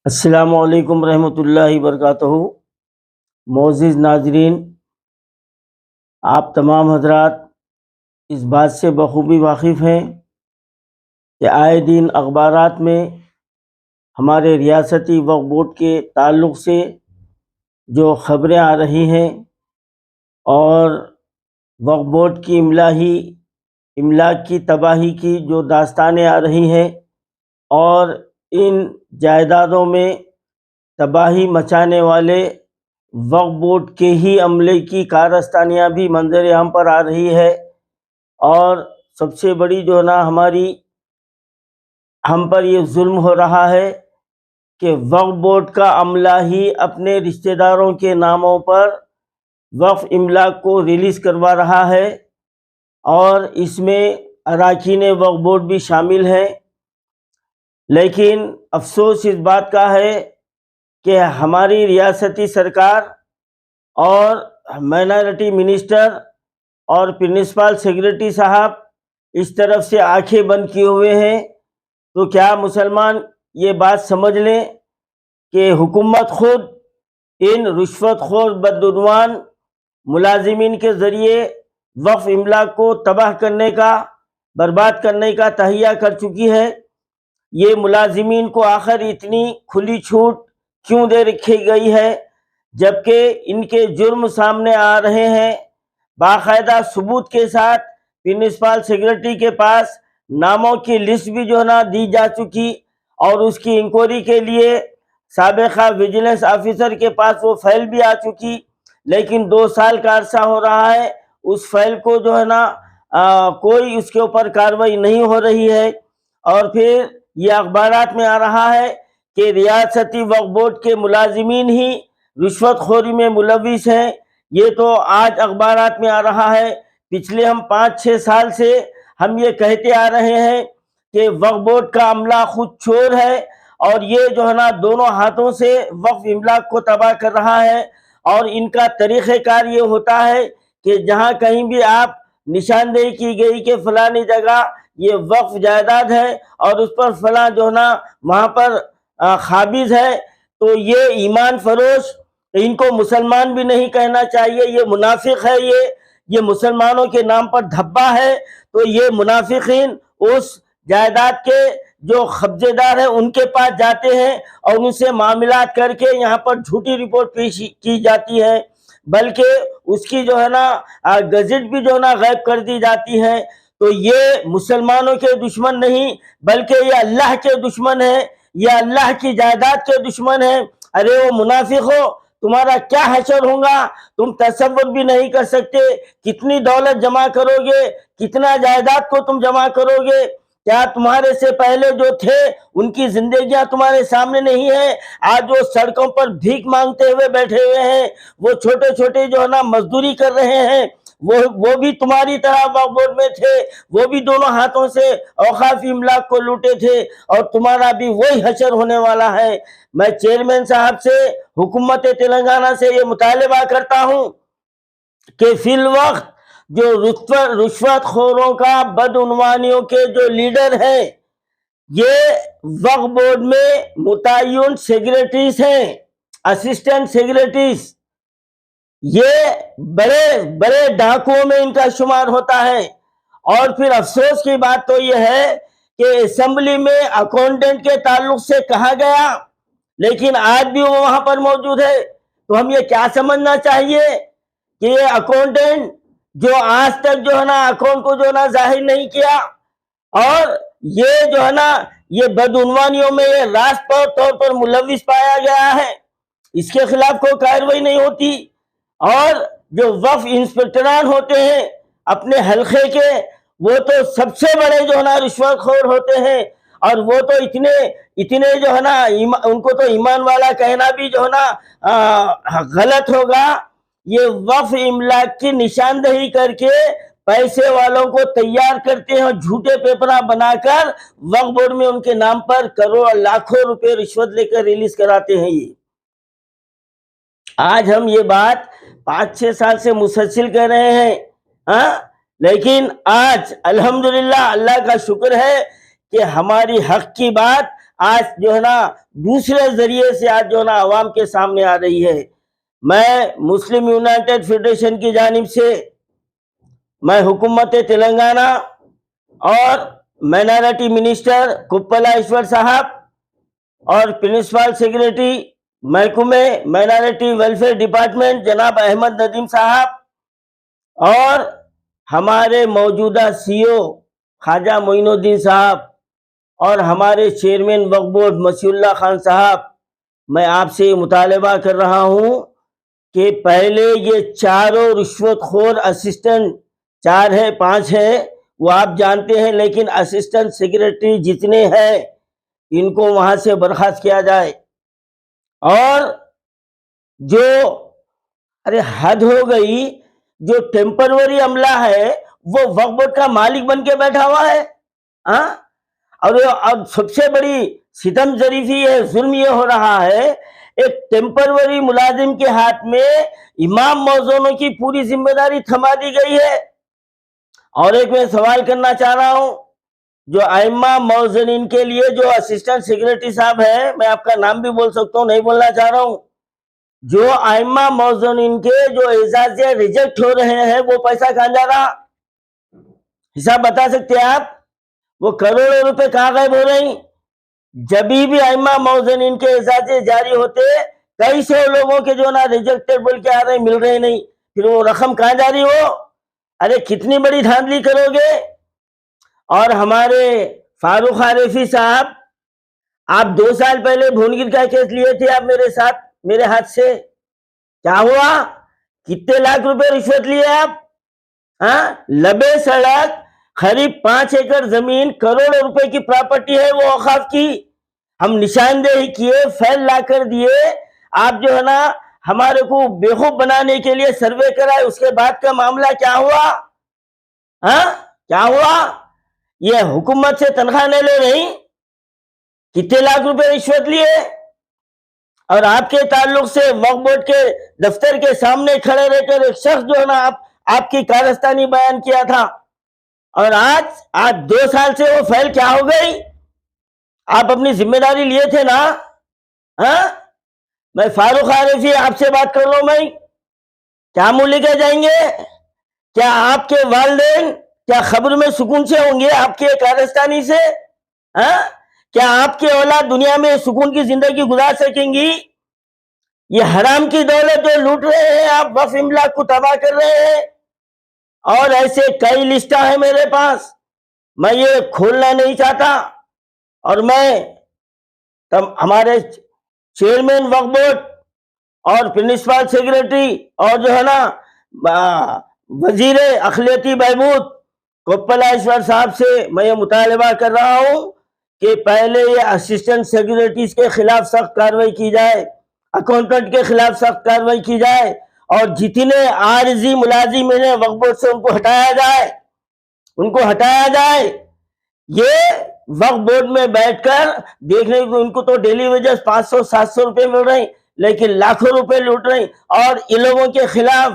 السلام علیکم ورحمۃ اللہ وبرکاتہ۔ معزز ناظرین، آپ تمام حضرات اس بات سے بخوبی واقف ہیں کہ آئے دن اخبارات میں ہمارے ریاستی وقف بورڈ کے تعلق سے جو خبریں آ رہی ہیں اور وقف بورڈ کی املاک کی تباہی کی جو داستانیں آ رہی ہیں اور ان جائیدادوں میں تباہی مچانے والے وقف بورڈ کے ہی عملے کی کارستانیاں بھی منظر عام پر آ رہی ہے، اور سب سے بڑی جو ہے نا ہم پر یہ ظلم ہو رہا ہے کہ وقف بورڈ کا عملہ ہی اپنے رشتہ داروں کے ناموں پر وقف املاک کو ریلیز کروا رہا ہے، اور اس میں اراکین وقف بورڈ بھی شامل ہیں۔ لیکن افسوس اس بات کا ہے کہ ہماری ریاستی سرکار اور مائنارٹی منسٹر اور پرنسپل سیکرٹری صاحب اس طرف سے آنکھیں بند کیے ہوئے ہیں۔ تو کیا مسلمان یہ بات سمجھ لیں کہ حکومت خود ان رشوت خور بدعنوان ملازمین کے ذریعے وقف املاک کو تباہ کرنے کا، برباد کرنے کا تہیہ کر چکی ہے؟ یہ ملازمین کو آخر اتنی کھلی چھوٹ کیوں دے رکھی گئی ہے، جبکہ ان کے جرم سامنے آ رہے ہیں؟ باقاعدہ ثبوت کے ساتھ پرنسپل سیکرٹری کے پاس ناموں کی لسٹ بھی جو ہے نا دی جا چکی، اور اس کی انکوائری کے لیے سابقہ ویجیلنس آفیسر کے پاس وہ فائل بھی آ چکی، لیکن 2 سال کا عرصہ ہو رہا ہے، اس فائل کو جو ہے نا کوئی اس کے اوپر کارروائی نہیں ہو رہی ہے۔ اور پھر یہ اخبارات میں آ رہا ہے کہ ریاستی وقف بورڈ کے ملازمین ہی رشوت خوری میں ملوث ہیں۔ یہ تو آج اخبارات میں آ رہا ہے، پچھلے ہم 5-6 سال سے ہم یہ کہتے آ رہے ہیں کہ وقف بورڈ کا عملہ خود چور ہے، اور یہ جو ہے نا دونوں ہاتھوں سے وقف املاک کو تباہ کر رہا ہے، اور ان کا طریقہ کار یہ ہوتا ہے کہ جہاں کہیں بھی آپ نشاندہی کی گئی کہ فلانی جگہ یہ وقف جائیداد ہے اور اس پر فلاں جو ہے نا وہاں پر قابض ہے، تو یہ ایمان فروش، ان کو مسلمان بھی نہیں کہنا چاہیے، یہ منافق ہے، یہ مسلمانوں کے نام پر دھبا ہے۔ تو یہ منافقین اس جائیداد کے جو قبضے دار ہیں ان کے پاس جاتے ہیں اور ان سے معاملات کر کے یہاں پر جھوٹی رپورٹ پیش کی جاتی ہے، بلکہ اس کی جو ہے نا گزٹ بھی جو ہے نا غائب کر دی جاتی ہے۔ تو یہ مسلمانوں کے دشمن نہیں، بلکہ یہ اللہ کے دشمن ہے، یہ اللہ کی جائیداد کے دشمن ہے۔ ارے وہ منافق ہو، تمہارا کیا حشر ہوگا، تم تصور بھی نہیں کر سکتے، کتنی دولت جمع کرو گے، کتنا جائیداد کو تم جمع کرو گے۔ کیا تمہارے سے پہلے جو تھے ان کی زندگیاں تمہارے سامنے نہیں ہیں؟ آج وہ سڑکوں پر بھیک مانگتے ہوئے بیٹھے ہوئے ہیں، وہ چھوٹے چھوٹے جو ہے نا مزدوری کر رہے ہیں، وہ بھی تمہاری طرح وقف بورڈ میں تھے، وہ بھی دونوں ہاتھوں سے اوقاف املاک کو لوٹے تھے، اور تمہارا بھی وہی حشر ہونے والا ہے۔ میں چیئرمین صاحب سے، حکومت تلنگانہ سے یہ مطالبہ کرتا ہوں کہ فی الوقت جو رشوت خوروں کا بدعنوانیوں کے جو لیڈر ہیں، یہ وقف بورڈ میں متعین سیکرٹریز ہیں، اسسٹنٹ سیکرٹریز، یہ بڑے بڑے ڈاکوؤں میں ان کا شمار ہوتا ہے۔ اور پھر افسوس کی بات تو یہ ہے کہ اسمبلی میں اکاؤنٹنٹ کے تعلق سے کہا گیا، لیکن آج بھی وہ وہاں پر موجود ہے۔ تو ہم یہ کیا سمجھنا چاہیے کہ یہ اکاؤنٹنٹ جو آج تک جو ہے نا اکاؤنٹ کو جو ہے نا ظاہر نہیں کیا، اور یہ جو ہے نا یہ بدعنوانیوں میں یہ راست طور پر ملوث پایا گیا ہے، اس کے خلاف کوئی کارروائی نہیں ہوتی۔ اور جو وقف انسپکٹران ہوتے ہیں اپنے حلقے کے، وہ تو سب سے بڑے جو ہے نا رشوت خور ہوتے ہیں، اور وہ تو اتنے جو ہے نا ان کو تو ایمان والا کہنا بھی جو ہے نا غلط ہوگا۔ یہ وقف املاک کی نشاندہی کر کے پیسے والوں کو تیار کرتے ہیں، جھوٹے پیپرہ بنا کر وقف بورڈ میں ان کے نام پر کروڑ لاکھوں روپے رشوت لے کر ریلیز کراتے ہیں۔ یہ آج ہم یہ بات 5-6 سال سے مسلسل کر رہے ہیں، لیکن آج الحمدللہ اللہ کا شکر ہے کہ ہماری حق کی بات آج جو ہے نا دوسرے ذریعے سے آج جو ہے نا عوام کے سامنے آ رہی ہے۔ میں مسلم یونائٹڈ فیڈریشن کی جانب سے میں حکومت تلنگانہ اور مائنارٹی منسٹر کپلا ایشور صاحب اور پرنسپل سیکریٹری محکمہ مائنارٹی ویلفیئر ڈپارٹمنٹ جناب احمد ندیم صاحب اور ہمارے موجودہ سی او خواجہ معین الدین صاحب اور ہمارے چیئرمین وقف بورڈ مسیح اللہ خان صاحب، میں آپ سے مطالبہ کر رہا ہوں کہ پہلے یہ چاروں رشوت خور اسسٹنٹ 4 ہے 5 ہے وہ آپ جانتے ہیں، لیکن اسسٹنٹ سیکریٹری جتنے ہیں ان کو وہاں سے برخاست کیا جائے، اور جو حد ہو گئی، جو ٹیمپروری عملہ ہے وہ وقف بورڈ کا مالک بن کے بیٹھا ہوا ہے۔ اور اب سب سے بڑی ستم ظریفی ہے، ظلم یہ ہو رہا ہے، ایک ٹیمپروری ملازم کے ہاتھ میں امام موزونوں کی پوری ذمہ داری تھما دی گئی ہے۔ اور ایک میں سوال کرنا چاہ رہا ہوں، جو ائمہ موزنین کے لیے جو اسسٹنٹ سیکریٹری صاحب ہیں، میں آپ کا نام بھی بول سکتا ہوں، نہیں بولنا چاہ رہا ہوں، جو ائمہ موزنین کے جو اعزازیہ ریجیکٹ ہو رہے ہیں وہ پیسہ کہاں جا رہا؟ حساب بتا سکتے ہیں آپ؟ وہ کروڑوں روپے کہاں غائب ہو رہی؟ جبھی بھی ائمہ موزنین کے اعزازیہ جاری ہوتے کئی سو لوگوں کے جو نا ریجیکٹڈ بول کے آ رہے مل رہے نہیں، پھر وہ رقم کہاں جاری ہو؟ ارے کتنی بڑی دھاندلی کرو گے؟ اور ہمارے فاروق عارفی صاحب، آپ 2 سال پہلے بھونگیر کا کیس لیے تھے آپ میرے ساتھ، میرے ہاتھ سے، کیا ہوا؟ کتنے لاکھ روپے رشوت لیے آپ؟ لبے سڑک قریب 5 ایکڑ زمین، کروڑوں روپے کی پراپرٹی ہے وہ اوقاف کی، ہم نشاندہی کیے، فیل لا کر دیے، آپ جو ہے نا ہمارے کو بیوقوف بنانے کے لیے سروے کرائے، اس کے بعد کا معاملہ کیا ہوا؟ کیا ہوا؟ یہ حکومت سے تنخواہ نہیں لے رہی، کتنے لاکھ روپے رشوت لیے؟ اور آپ کے تعلق سے وقف بورڈ کے دفتر کے سامنے کھڑے رہ کر ایک شخص جو ہے نا آپ کی کارستانی بیان کیا تھا، اور آج 2 سال سے وہ فیل کیا ہو گئی؟ آپ اپنی ذمہ داری لیے تھے نا؟ میں فاروق عارفی آپ سے بات کر رہا ہوں، میں کیا منہ لے کے جائیں گے؟ کیا آپ کے والدین کیا خبر میں سکون سے ہوں گے آپ کے کارستانی سے؟ کیا آپ کے اولاد دنیا میں سکون کی زندگی گزار سکیں گی؟ یہ حرام کی دولت جو لوٹ رہے ہیں آپ، وقف املاک کو تباہ کر رہے ہیں، اور ایسے کئی لسٹیں ہیں میرے پاس، میں یہ کھولنا نہیں چاہتا، اور میں ہمارے چیئرمین وقف بورڈ اور پرنسپل سیکریٹری اور جو ہے نا وزیر اقلیتی بہبود کپلا ایشور صاحب سے میں یہ مطالبہ کر رہا ہوں کہ پہلے یہ اسسٹنٹ سیکریٹریز کے خلاف سخت کارروائی کی جائے، اکاؤنٹنٹ کے خلاف سخت کارروائی کی جائے، اور جتنے عارضی ملازم ہیں وقف بورڈ سے ان کو ہٹایا جائے، یہ وقف بورڈ میں بیٹھ کر دیکھنے کو ان کو تو ڈیلی ویجز 500-700 روپے مل رہے ہیں، لیکن لاکھوں روپے لوٹ رہے ہیں، اور ان لوگوں کے خلاف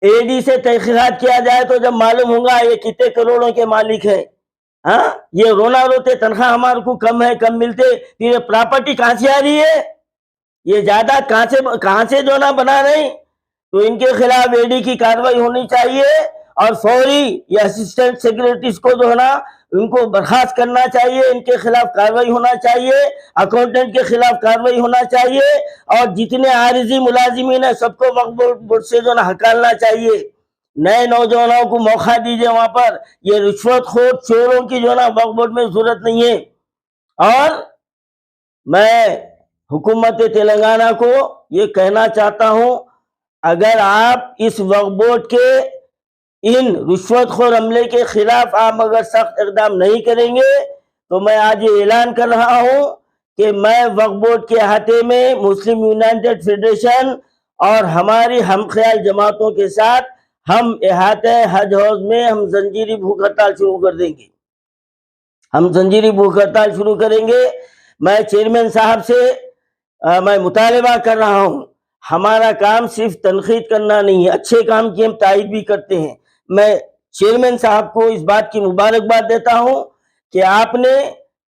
اے ڈی سے تحقیقات کیا جائے تو جب معلوم ہوگا یہ کتنے کروڑوں کے مالک ہیں۔ یہ رونا روتے تنخواہ ہمارے کو کم ہے، کم ملتے، پھر یہ پراپرٹی کہاں سے آ رہی ہے؟ یہ جائیداد کہاں سے جو نا بنا رہے ہیں؟ تو ان کے خلاف اے ڈی کی کارروائی ہونی چاہیے، اور فوری یہ اسسٹنٹ سیکریٹریز کو جو ہے نا ان کو برخاست کرنا چاہیے، ان کے خلاف کارروائی ہونا چاہیے، اکاؤنٹنٹ کے خلاف کارروائی ہونا چاہیے، اور جتنے عارضی ملازمین ہیں سب کو وقف بورڈ سے جو نا ہکالنا چاہیے۔ نئے نوجوانوں کو موقع دیجیے، وہاں پر یہ رشوت خور چوروں کی جو نا وقف بورڈ میں ضرورت نہیں ہے۔ اور میں حکومت تلنگانہ کو یہ کہنا چاہتا ہوں، اگر آپ اس وقف بورڈ کے ان رشوت خور عملے کے خلاف آپ اگر سخت اقدام نہیں کریں گے تو میں آج یہ اعلان کر رہا ہوں کہ میں وقف بورڈ کے احاطے میں مسلم یونائٹڈ فیڈریشن اور ہماری ہم خیال جماعتوں کے ساتھ ہم احاطہ حج ہاؤس میں ہم زنجیری بھوک ہڑتال شروع کر دیں گے، ہم زنجیری بھوک ہڑتال شروع کریں گے۔ میں چیئرمین صاحب سے میں مطالبہ کر رہا ہوں، ہمارا کام صرف تنقید کرنا نہیں ہے، اچھے کام کی ہم تائید بھی کرتے ہیں۔ میں چیئرمین صاحب کو اس بات کی مبارکباد دیتا ہوں کہ آپ نے